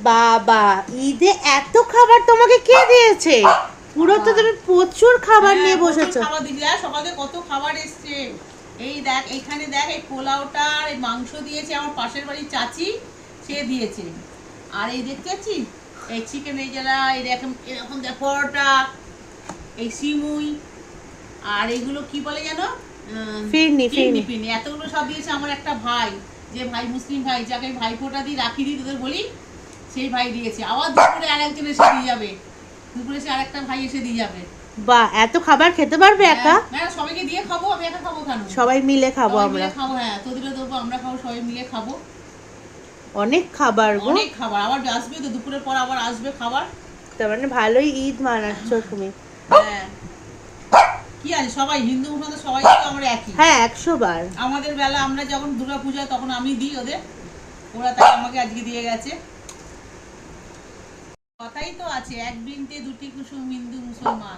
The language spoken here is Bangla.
বাবা, ঈদে এত খাবার তোমাকে কে দিয়েছে? পুরো তো তুমি প্রচুর খাবার নিয়ে বসেছো। খাবার দিদি আর সকালে কত খাবার এসছে। এই দেখ এখানে দেখ, এই পোলাওটা এই মাংস দিয়েছে আমার পাশের বাড়ির চাচি, সে দিয়েছে। আর এই দেখতে পাচ্ছিস এই চিকেন, এই যারা এরকম এরকম দেখ পরোটা, এই সিমুই, আর এইগুলো কি বলে জানো, ফিরনি ফিরনি ফিরনি, এতগুলো সব দিয়েছে আমার একটা ভাই, যে ভাই মুসলিম ভাই, যাকে ভাইফোঁটা দিই রাখি দিই তোদের বলি, সেই ভাই দিয়েছে। আবার দুপুরে আরেকজন এসে দিয়ে যাবে, দুপুরে এসে আরেকটা ভাই এসে দিয়ে যাবে। বা এত খাবার খেতে পারবে একা? হ্যাঁ সবাইকে দিয়ে খাবো, আমি একা খাবো কেন? সবাই মিলে খাবো আমরা। খাবো, হ্যাঁ তোদেরও দেবো, আমরা খাবো, সবাই মিলে খাবো। অনেক খাবার গো, অনেক খাবার। আবার আসবে তো দুপুরের পর, আবার আসবে খাবার। তার মানে ভালোই ঈদ মানাচ্ছ তুমি। হ্যাঁ কি আছে, সবাই হিন্দু মুসলমান সবাই তো আমরা একই। হ্যাঁ 100 বার। আমাদের বেলা আমরা যখন দুর্গা পূজায় তখন আমি দিই ওদের, ওরা তাই আমাকে আজকে দিয়ে গেছে। কথাই তো আছে, এক বৃন্তে দুটি কুসুম হিন্দু মুসলমান।